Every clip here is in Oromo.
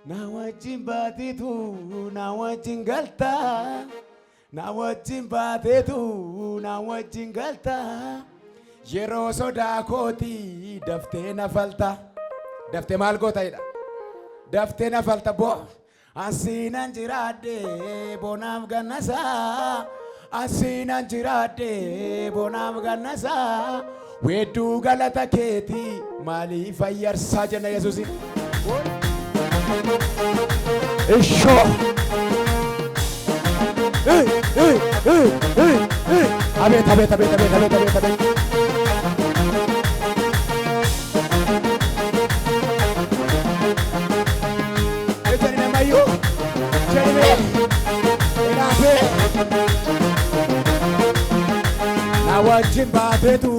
Na wajjin baateetu na wajjin galtaa. Na wajjin baateetu na wajjin galtaa. Yeroo sodaa kooti daftee na falta. Daftee maal goota jedha? Daftee na falta boo. Asiinan jiraadde bonaaf gannasaa. Asiinan jiraadde bonaaf gannasaa. Weedduu galata keeti maaliif fayyarsaa jenna Yesuusi. Isho. Abet, abet, abet, abet, abet, abet, abet. Ejani mayu, jani enafe. Na wajjin baateetu,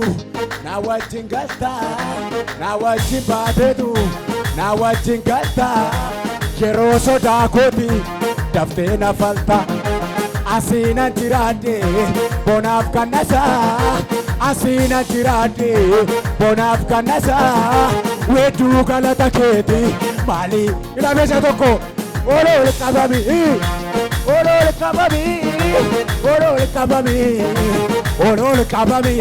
na wajjin galtaa, na wajjin baateetu, na wajjin galtaa. Yeroo sodaa kooti daftee na falta. Asiinan jiraadde bonaaf gannasaa. Asiinan jiraadde bonaaf gannasaa. Weedduu galata keeti maali ilameesha tokko olool qabami olool qabami olool qabami olool qabami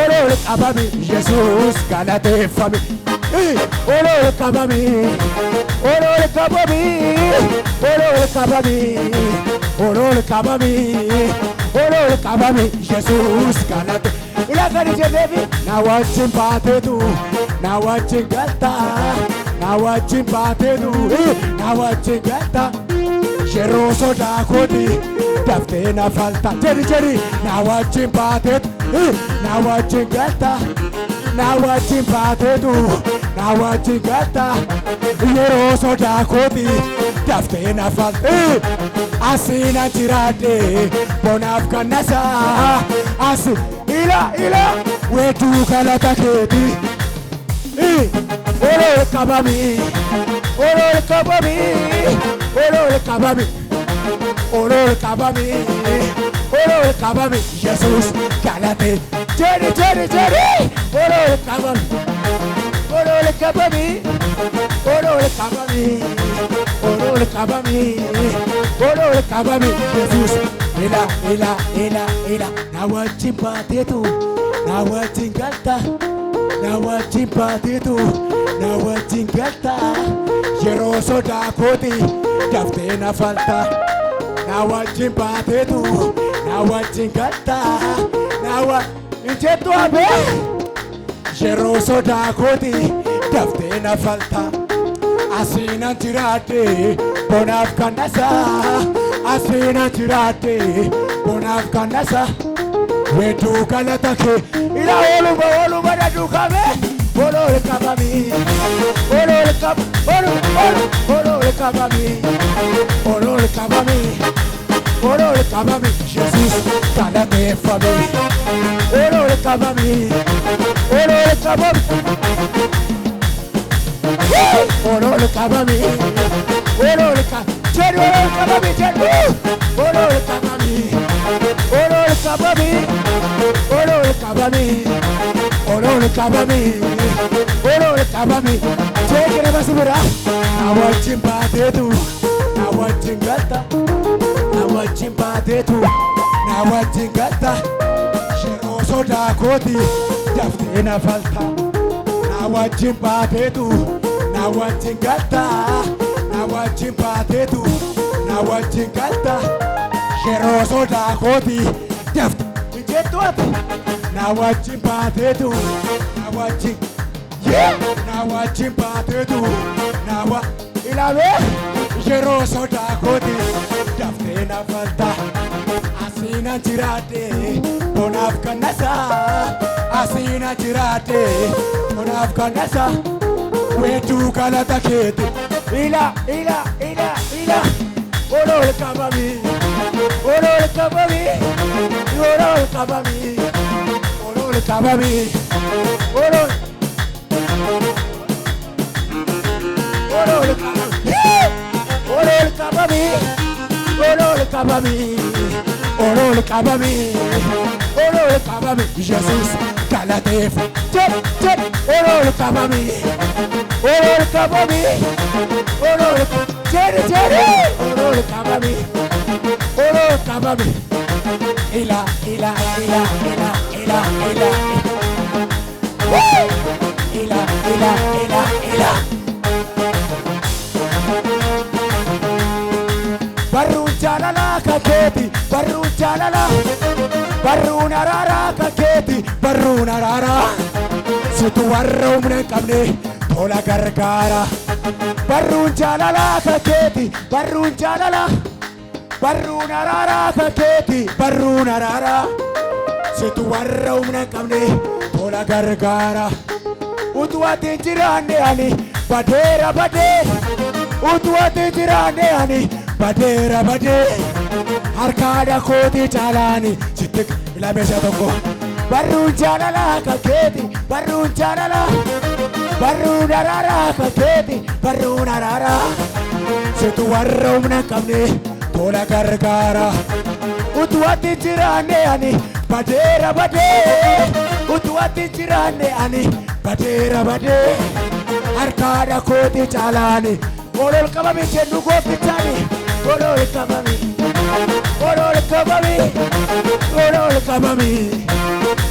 olool qabami Yesuus galateeffami olool qabami olool qabami olool qabami olool qabami olool qabami Yesuus galate ilakani jedheefi na wajjin baateetu na wajjin galtaa na wajjin baateetu na wajjin galtaa yeroo sodaa kooti daftee na falta jedhi na wajjin baateetu na wajjin galtaa na wajjin baateetu na wajjin galtaa yeroo sodaa kooti daftee na falta asiinan jiraadde bonaaf gannasaa asi ila weedduu galata keeti olool qabami olool qabami olool qabami olool qabami olool qabami Yesuus galate jedhi olool qabami olool qabami olool qabami olool qabami olool qabami Yesuus ila na wajjin baateetu na wajjin galtaa. Na wajjin baateetu na wajjin galtaa. Yeroo sodaa kooti daftee na falta. Na wajjin baateetu na wajjin galtaa. Na injeetu abee. Yeroo sodaa kooti daftee na falta. Asiinan jiraadde bonaaf gannasaa. Asiinan jiraadde bonaaf gannasaa. Weedduu galata kee ila oluma na duukame olool qabami olool qabami olool qabami olool qabami Yesuus galateeffame olool qabami olool qabami olool qabami olool qabami jedhu olool qabami olool qabami olool qabami olool qabami olool qabami jeekina basibira na wajjin baateetu na wajjin galtaa na wajjin baateetu na wajjin galtaa yeroo sodaa kooti daftee na falta na wajjin baateetu na wajjin galtaa na wajjin baateetu na wajjin galtaa yeroo sodaa kooti daftee na wajjin baateetu na wajjin na wajjin baateetu na wa ilaabe yeroo sodaa kooti daftee na falta asiinan jiraadde bonaaf gannasaa asiinan jiraadde bonaaf gannasaa weedduu galata keeti ila olool qabami olool qabami olool qabami olool qabami olool qabami olool qabami olool qabami olool qabami Yesuus galateeffame olool qabami olool qabami olool Jerry, Oro Kabami, Oro Kabami, Ila, Ila, Ila, Ila, Ila, Ila, Ila, Ila, Ila, Ila. Barun jalala kaketi, barun jalala, barun arara kaketi, barun arara. Situ warra umne kamne, tola gargara. Barun jalala kaketi, barun jalala, barun arara kaketi, barun arara. Situ warra umne kamne, tola gargara. Utuwati jirane ani, badera bade. Utuwati jirane ani. Badera bade harkada koti chalani chitik ila besha toko barun chalala kaketi barun chalala barun arara kaketi barun arara setu warra umna kamne tola gargara utuwati jirane ani badera bade utuwati jirane ani badera bade harkada koti chalani Olol kabami jennu gofitani Olol kabami Olol kabami Olol kabami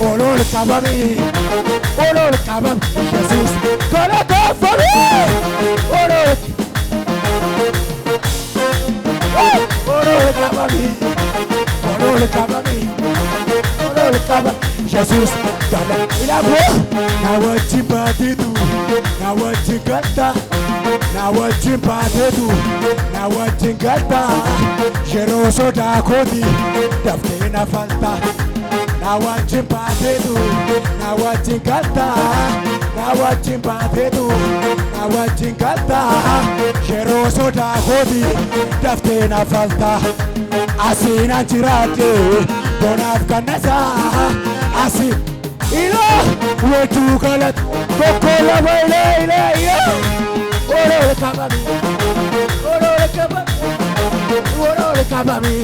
Olol kabami Olol kabami Jesus gonna go for me Olol kabami Olol kabami Olol kabami Jesus gonna ilabo na wachibadidu na wachigata Na wajin patetu, na wajin galta Jero soda kodi, dafte na falta Na wajin patetu, na wajin galta Na wajin patetu, na wajin galta Jero soda kodi, dafte na falta Asina jirate, bonaf kanasa Asin, ilo, wetu galat Kokola baile, ila, Oro kabami, oro kabami, oro kabami,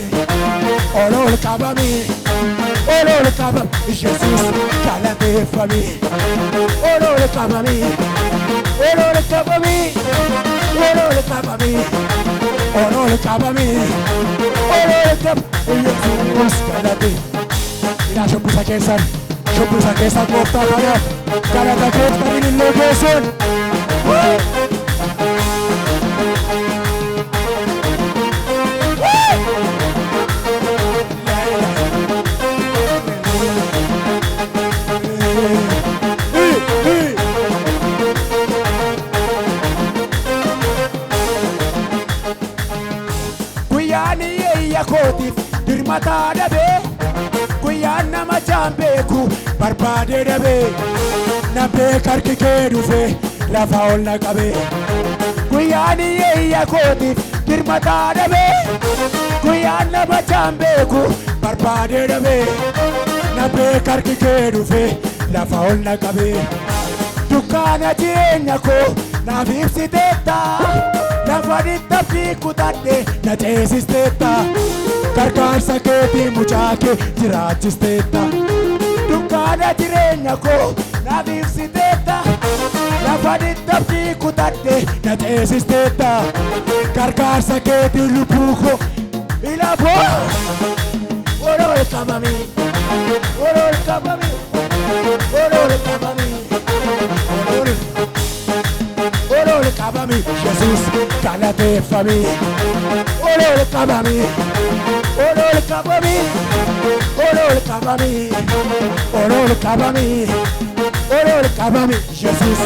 oro kabami, oro kabami. Jesus, calame famille. Oro kabami, oro kabami, oro kabami, oro kabami, oro kabami. Jesus, calame. Ila je pousse à Kelsan, je pousse à Kelsan pour ta carrière. Carrière ta tête, carrière une location. Kotif dirmata dabe kuyana majambeku barbade dabe nabe karki kedufe la faulna kabe kuyani ya kotif dirmata dabe kuyana majambeku barbade dabe nabe karki kedufe la faulna kabe dukana tienya ko na vipsiteta na vanita fiku tadde na tesisteta Karkarsa keti muchake jirachisteta Dukana jirenya ko na vipsiteta na vanita fiku tadde na tesisteta Karkarsa keti lupuko ilabo Orol kabami Orol kabami Orol kabami Orol kabami Jesus kalate famille Orol kabami Orol kabami Orol kabami Orol kabami Orol kabami Jesus